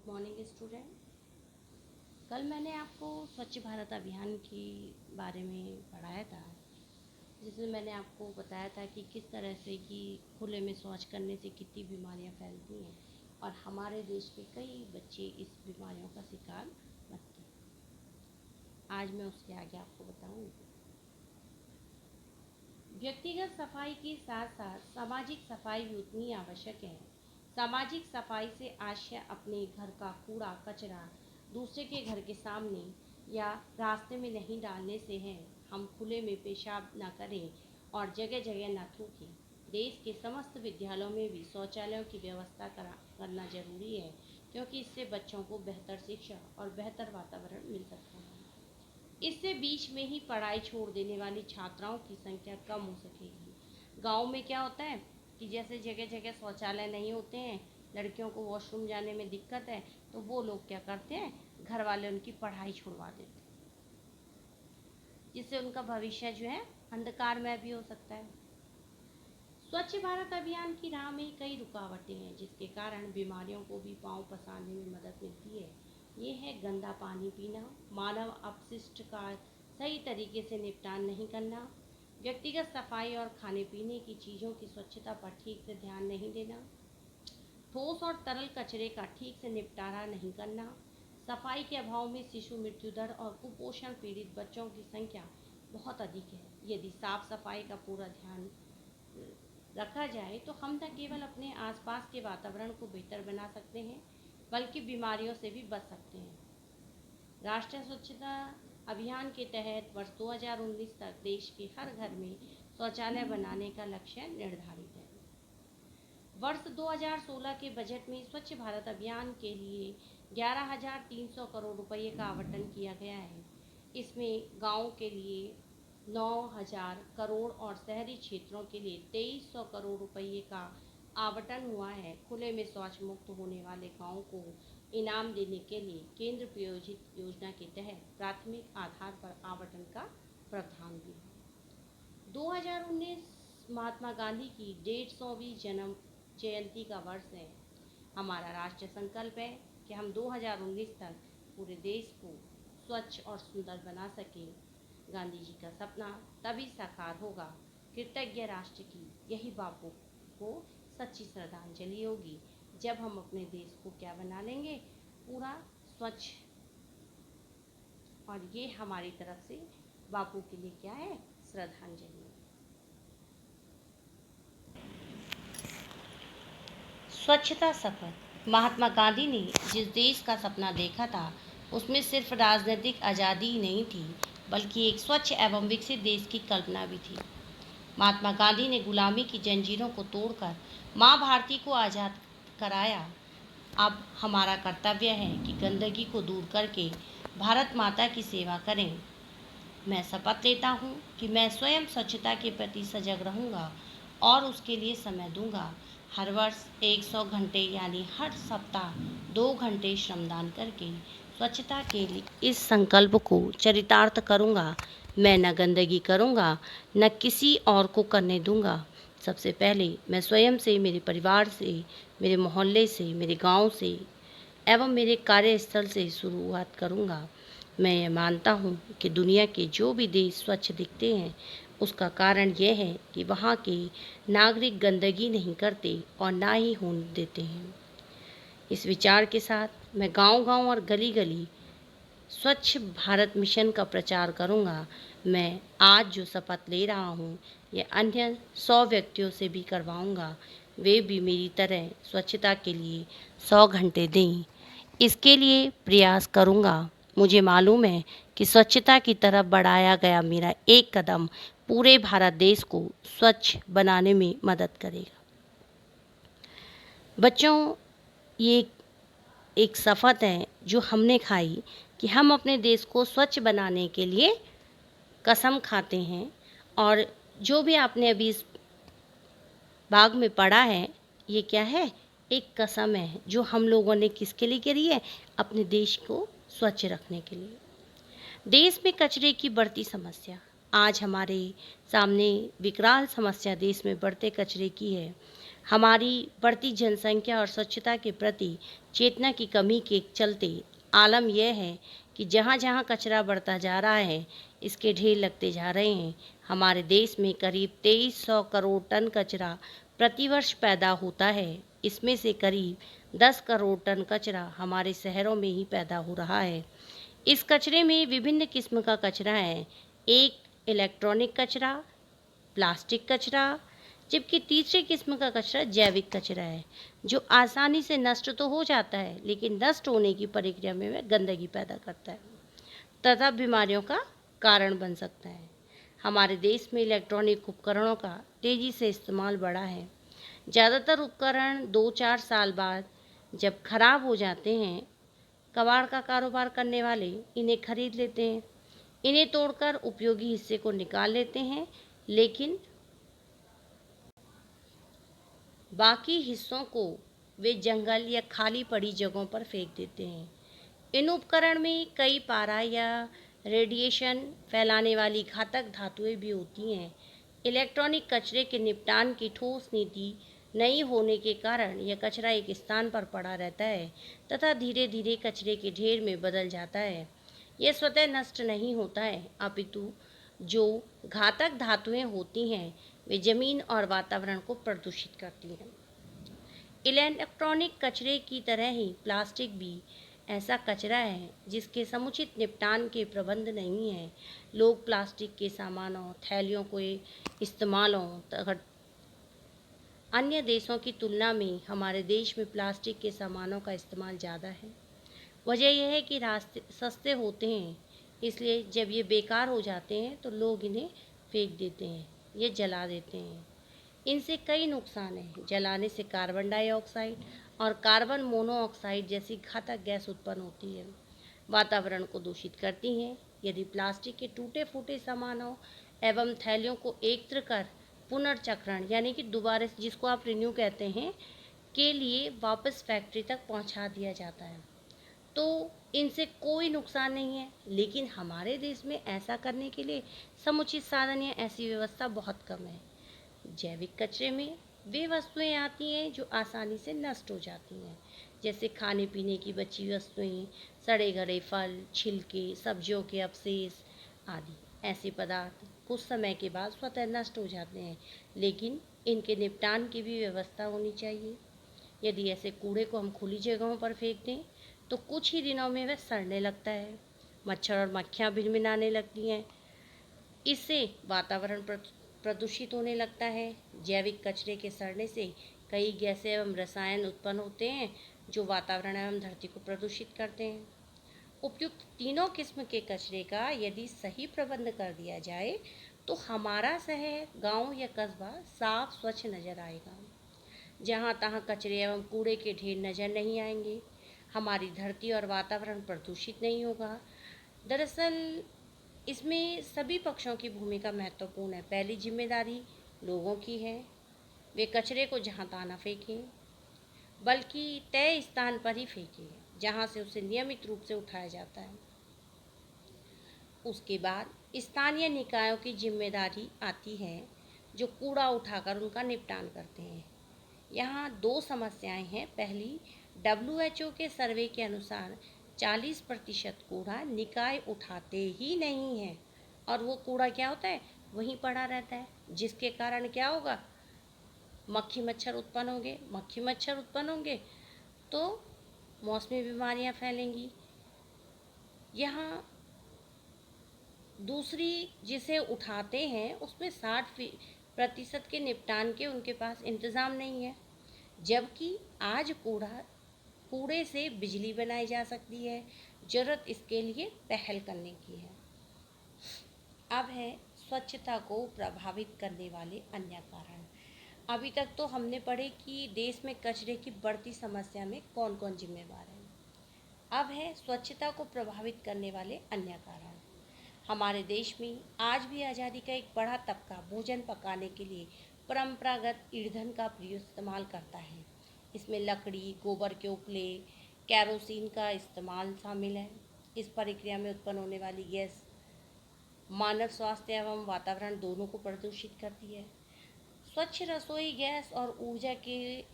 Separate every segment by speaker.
Speaker 1: Morning student. कल मैंने आपको स्वच्छ भारत अभियान के बारे में पढ़ाया था, जिसमें मैंने आपको बताया था कि किस तरह से कि खुले में शौच करने से कितनी बीमारियां फैलती हैं और हमारे देश के कई बच्चे इस बीमारियों का शिकार बनते हैं। आज मैं उसके आगे आपको बताऊंगी। व्यक्तिगत सफाई के साथ साथ सामाजिक सफाई भी उतनी आवश्यक है। सामाजिक सफाई से आशय अपने घर का कूड़ा कचरा दूसरे के घर के सामने या रास्ते में नहीं डालने से है। हम खुले में पेशाब न करें और जगह जगह न थूकें। देश के समस्त विद्यालयों में भी शौचालयों की व्यवस्था करना जरूरी है, क्योंकि इससे बच्चों को बेहतर शिक्षा और बेहतर वातावरण मिल सकता है। इससे बीच में ही पढ़ाई छोड़ देने वाली छात्राओं की संख्या कम हो सकेगी। गांव में क्या होता है कि जैसे जगह जगह शौचालय नहीं होते हैं, लड़कियों को वॉशरूम जाने में दिक्कत है, तो वो लोग क्या करते हैं, घर वाले उनकी पढ़ाई छुड़वा देते हैं, जिससे उनका भविष्य जो है अंधकार में भी हो सकता है। स्वच्छ भारत अभियान की राह में कई रुकावटें हैं, जिसके कारण बीमारियों को भी पांव पसारने में मदद मिलती है। ये है गंदा पानी पीना, मानव अपशिष्ट का सही तरीके से निपटान नहीं करना, व्यक्तिगत सफाई और खाने पीने की चीज़ों की स्वच्छता पर ठीक से ध्यान नहीं देना, ठोस और तरल कचरे का ठीक से निपटारा नहीं करना, सफाई के अभाव में शिशु मृत्यु दर और कुपोषण पीड़ित बच्चों की संख्या बहुत अधिक है। यदि साफ सफाई का पूरा ध्यान रखा जाए तो हम न केवल अपने आसपास के वातावरण को बेहतर बना सकते हैं, बल्कि बीमारियों से भी बच सकते हैं। राष्ट्रीय स्वच्छता अभियान के तहत वर्ष 2019 तक देश के हर घर में शौचालय बनाने का लक्ष्य निर्धारित है। वर्ष 2016 के बजट में स्वच्छ भारत अभियान के लिए 11,300 करोड़ रुपये का आवंटन किया गया है। इसमें गाँव के लिए 9,000 करोड़ और शहरी क्षेत्रों के लिए 2,300 करोड़ रुपये का आवंटन हुआ है। खुले में शौच मुक्त होने वाले गाँव को इनाम देने के लिए केंद्र प्रायोजित योजना के तहत प्राथमिक आधार पर आवंटन का प्रावधान भी है। 2019 महात्मा गांधी की 150वीं जन्म जयंती का वर्ष है। हमारा राष्ट्रीय संकल्प है कि हम 2019 तक पूरे देश को स्वच्छ और सुंदर बना सकें। गांधी जी का सपना तभी साकार होगा। कृतज्ञ राष्ट्र की यही बापू को सच्ची श्रद्धांजलि होगी, जब हम अपने देश को क्या बना लेंगे, पूरा स्वच्छ। और ये हमारी तरफ से बापू के लिए क्या है, श्रद्धांजलि। स्वच्छता शपथ। महात्मा गांधी ने जिस देश का सपना देखा था, उसमें सिर्फ राजनीतिक आज़ादी ही नहीं थी, बल्कि एक स्वच्छ एवं विकसित देश की कल्पना भी थी। महात्मा गांधी ने गुलामी की जंजीरों को तोड़कर माँ भारती को आज़ाद कराया। अब हमारा कर्तव्य है कि गंदगी को दूर करके भारत माता की सेवा करें। मैं शपथ लेता हूँ कि मैं स्वयं स्वच्छता के प्रति सजग रहूँगा और उसके लिए समय दूंगा। हर वर्ष 100 घंटे यानी हर सप्ताह 2 घंटे श्रमदान करके स्वच्छता के लिए इस संकल्प को चरितार्थ करूँगा। मैं न गंदगी करूँगा, न किसी और को करने दूँगा। सबसे पहले मैं स्वयं से, मेरे परिवार से, मेरे मोहल्ले से, मेरे गांव से एवं मेरे कार्यस्थल से शुरुआत करूँगा। मैं ये मानता हूँ कि दुनिया के जो भी देश स्वच्छ दिखते हैं, उसका कारण यह है कि वहाँ के नागरिक गंदगी नहीं करते और ना ही होने देते हैं। इस विचार के साथ मैं गांव-गांव और गली-गली स्वच्छ भारत मिशन का प्रचार करूंगा। मैं आज जो शपथ ले रहा हूँ, ये अन्य 100 व्यक्तियों से भी करवाऊंगा। वे भी मेरी तरह स्वच्छता के लिए 100 घंटे दें। इसके लिए प्रयास करूंगा। मुझे मालूम है कि स्वच्छता की तरफ बढ़ाया गया मेरा एक कदम पूरे भारत देश को स्वच्छ बनाने में मदद करेगा। बच्चों, ये एक शपथ है जो हमने खाई कि हम अपने देश को स्वच्छ बनाने के लिए कसम खाते हैं। और जो भी आपने अभी इस भाग में पढ़ा है, ये क्या है, एक कसम है जो हम लोगों ने किसके लिए करी है, अपने देश को स्वच्छ रखने के लिए। देश में कचरे की बढ़ती समस्या। आज हमारे सामने विकराल समस्या देश में बढ़ते कचरे की है। हमारी बढ़ती जनसंख्या और स्वच्छता के प्रति चेतना की कमी के चलते आलम यह है कि जहाँ जहाँ कचरा बढ़ता जा रहा है, इसके ढेर लगते जा रहे हैं। हमारे देश में करीब 2300 करोड़ टन कचरा प्रतिवर्ष पैदा होता है। इसमें से करीब 10 करोड़ टन कचरा हमारे शहरों में ही पैदा हो रहा है। इस कचरे में विभिन्न किस्म का कचरा है। एक इलेक्ट्रॉनिक कचरा, प्लास्टिक कचरा, जबकि तीसरे किस्म का कचरा जैविक कचरा है, जो आसानी से नष्ट तो हो जाता है, लेकिन नष्ट होने की प्रक्रिया में वह गंदगी पैदा करता है तथा बीमारियों का कारण बन सकता है। हमारे देश में इलेक्ट्रॉनिक उपकरणों का तेजी से इस्तेमाल बढ़ा है। ज़्यादातर उपकरण 2-4 साल बाद जब खराब हो जाते हैं, कबाड़ का कारोबार करने वाले इन्हें खरीद लेते हैं। इन्हें तोड़कर उपयोगी हिस्से को निकाल लेते हैं, लेकिन बाकी हिस्सों को वे जंगल या खाली पड़ी जगहों पर फेंक देते हैं। इन उपकरण में कई पारा या रेडिएशन फैलाने वाली घातक धातुएं भी होती हैं। इलेक्ट्रॉनिक कचरे के निपटान की ठोस नीति नहीं होने के कारण यह कचरा एक स्थान पर पड़ा रहता है तथा धीरे धीरे कचरे के ढेर में बदल जाता है। यह स्वतः नष्ट नहीं होता है, अपितु जो घातक धातुएं होती हैं वे जमीन और वातावरण को प्रदूषित करती हैं। इलेक्ट्रॉनिक कचरे की तरह ही प्लास्टिक भी ऐसा कचरा है जिसके समुचित निपटान के प्रबंध नहीं है। लोग प्लास्टिक के सामानों, थैलियों को इस्तेमालों अन्य देशों की तुलना में हमारे देश में प्लास्टिक के सामानों का इस्तेमाल ज़्यादा है। वजह यह है कि रास्ते सस्ते होते हैं, इसलिए जब ये बेकार हो जाते हैं तो लोग इन्हें फेंक देते हैं, ये जला देते हैं। इनसे कई नुकसान हैं। जलाने से कार्बन डाइऑक्साइड और कार्बन मोनोऑक्साइड जैसी घातक गैस उत्पन्न होती है, वातावरण को दूषित करती हैं। यदि प्लास्टिक के टूटे फूटे सामानों एवं थैलियों को एकत्र कर पुनर्चक्रण यानी कि दोबारा जिसको आप रिन्यू कहते हैं के लिए वापस फैक्ट्री तक पहुंचा दिया जाता है तो इनसे कोई नुकसान नहीं है। लेकिन हमारे देश में ऐसा करने के लिए समुचित साधन या ऐसी व्यवस्था बहुत कम है। जैविक कचरे में वे वस्तुएं आती हैं जो आसानी से नष्ट हो जाती हैं, जैसे खाने पीने की बची वस्तुएं, सड़े गले फल, छिलके, सब्जियों के अवशेष आदि। ऐसे पदार्थ कुछ समय के बाद स्वतः नष्ट हो जाते हैं, लेकिन इनके निपटान की भी व्यवस्था होनी चाहिए। यदि ऐसे कूड़े को हम खुली जगहों पर फेंक दें तो कुछ ही दिनों में वह सड़ने लगता है, मच्छर और मक्खियाँ भिनभिनाने लगती हैं। इससे वातावरण प्रदूषित होने लगता है। जैविक कचरे के सड़ने से कई गैसें एवं रसायन उत्पन्न होते हैं जो वातावरण एवं धरती को प्रदूषित करते हैं। उपयुक्त तीनों किस्म के कचरे का यदि सही प्रबंध कर दिया जाए तो हमारा शहर, गांव या कस्बा साफ स्वच्छ नजर आएगा। जहाँ तहाँ कचरे एवं कूड़े के ढेर नजर नहीं आएंगे। हमारी धरती और वातावरण प्रदूषित नहीं होगा। दरअसल इसमें सभी पक्षों की भूमिका महत्वपूर्ण है। पहली जिम्मेदारी लोगों की है, वे कचरे को जहाँ तहाँ न फेंकें, बल्कि तय स्थान पर ही फेंकें जहाँ से उसे नियमित रूप से उठाया जाता है। उसके बाद स्थानीय निकायों की जिम्मेदारी आती है जो कूड़ा उठाकर उनका निपटान करते हैं। यहाँ दो समस्याएं हैं। पहली, WHO के सर्वे के अनुसार 40% कूड़ा निकाय उठाते ही नहीं है और वो कूड़ा क्या होता है, वहीं पड़ा रहता है, जिसके कारण क्या होगा, मक्खी मच्छर उत्पन्न होंगे तो मौसमी बीमारियां फैलेंगी। यहाँ दूसरी जिसे उठाते हैं उसमें 60% के निपटान के उनके पास इंतज़ाम नहीं है, जबकि आज कूड़े से बिजली बनाई जा सकती है। ज़रूरत इसके लिए पहल करने की है। अब है स्वच्छता को प्रभावित करने वाले अन्य कारण। अभी तक तो हमने पढ़े कि देश में कचरे की बढ़ती समस्या में कौन कौन जिम्मेवार है। अब है स्वच्छता को प्रभावित करने वाले अन्य कारण। हमारे देश में आज भी आज़ादी का एक बड़ा तबका भोजन पकाने के लिए परंपरागत ईंधन का इस्तेमाल करता है। इसमें लकड़ी, गोबर के उपले, कैरोसिन का इस्तेमाल शामिल है। इस प्रक्रिया में उत्पन्न होने वाली गैस मानव स्वास्थ्य एवं वातावरण दोनों को प्रदूषित करती है। स्वच्छ रसोई गैस और ऊर्जा के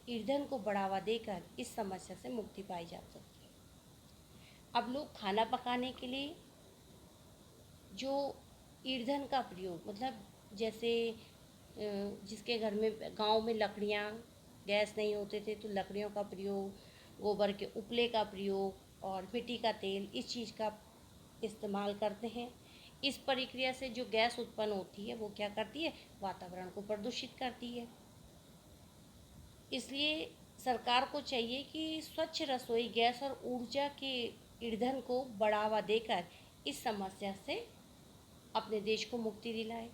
Speaker 1: ईंधन को बढ़ावा देकर इस समस्या से मुक्ति पाई जा सकती है। अब लोग खाना पकाने के लिए जो ईंधन का प्रयोग, मतलब जैसे जिसके घर में गांव में लकड़ियाँ, गैस नहीं होते थे तो लकड़ियों का प्रयोग, गोबर के उपले का प्रयोग और मिट्टी का तेल, इस चीज़ का इस्तेमाल करते हैं। इस प्रक्रिया से जो गैस उत्पन्न होती है वो क्या करती है, वातावरण को प्रदूषित करती है। इसलिए सरकार को चाहिए कि स्वच्छ रसोई गैस और ऊर्जा के ईंधन को बढ़ावा देकर इस समस्या से अपने देश को मुक्ति दिलाए।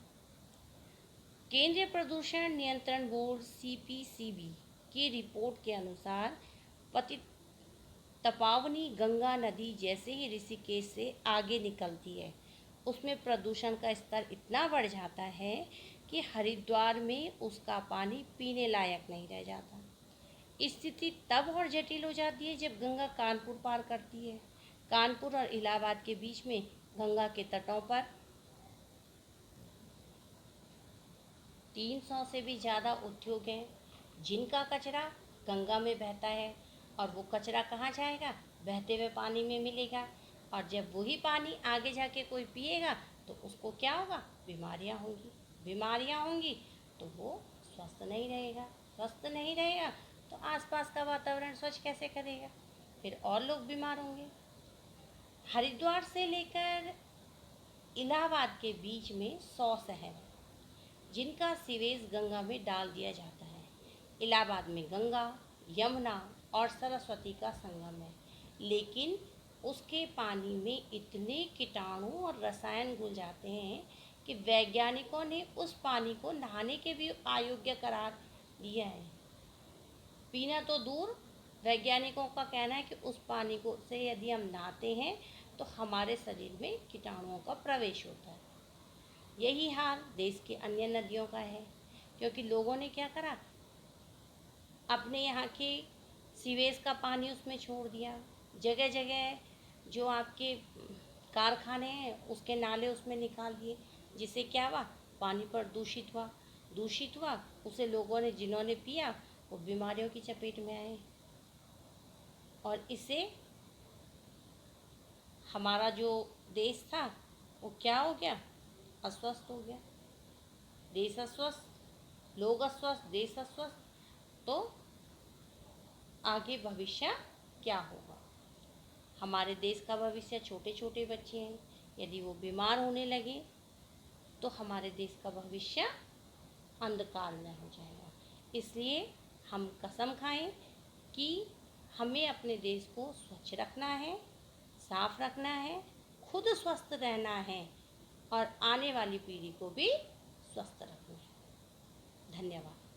Speaker 1: केंद्रीय प्रदूषण नियंत्रण बोर्ड CPCB की रिपोर्ट के अनुसार पतित तपावनी गंगा नदी जैसे ही ऋषिकेश से आगे निकलती है, उसमें प्रदूषण का स्तर इतना बढ़ जाता है कि हरिद्वार में उसका पानी पीने लायक नहीं रह जाता। स्थिति तब और जटिल हो जाती है जब गंगा कानपुर पार करती है। कानपुर और इलाहाबाद के बीच में गंगा के तटों पर 300 से भी ज़्यादा उद्योग हैं जिनका कचरा गंगा में बहता है, और वो कचरा कहाँ जाएगा, बहते हुए पानी में मिलेगा। और जब वही पानी आगे जाके कोई पिएगा तो उसको क्या होगा, बीमारियाँ होंगी तो वो स्वस्थ नहीं रहेगा। स्वस्थ नहीं रहेगा तो आसपास का वातावरण स्वच्छ कैसे करेगा, फिर और लोग बीमार होंगे। हरिद्वार से लेकर इलाहाबाद के बीच में 100 शहर हैं जिनका सीवेज गंगा में डाल दिया जाता है। इलाहाबाद में गंगा, यमुना और सरस्वती का संगम है, लेकिन उसके पानी में इतने कीटाणु और रसायन घुल जाते हैं कि वैज्ञानिकों ने उस पानी को नहाने के भी अयोग्य करार दिया है। पीना तो दूर, वैज्ञानिकों का कहना है कि उस पानी को से यदि हम नहाते हैं तो हमारे शरीर में कीटाणुओं का प्रवेश होता है। यही हाल देश की अन्य नदियों का है, क्योंकि लोगों ने क्या करा, अपने यहाँ के सीवेज का पानी उसमें छोड़ दिया। जगह जगह जो आपके कारखाने हैं उसके नाले उसमें निकाल दिए, जिससे क्या हुआ, पानी दूषित हुआ। उसे लोगों ने, जिन्होंने पिया, वो बीमारियों की चपेट में आए, और इससे हमारा जो देश था वो क्या हो गया, अस्वस्थ हो गया। देश अस्वस्थ, लोग अस्वस्थ, देश अस्वस्थ, तो आगे भविष्य क्या होगा। हमारे देश का भविष्य, छोटे छोटे बच्चे हैं, यदि वो बीमार होने लगे तो हमारे देश का भविष्य अंधकार में हो जाएगा। इसलिए हम कसम खाएं कि हमें अपने देश को स्वच्छ रखना है, साफ रखना है, खुद स्वस्थ रहना है और आने वाली पीढ़ी को भी स्वस्थ रखना है। धन्यवाद।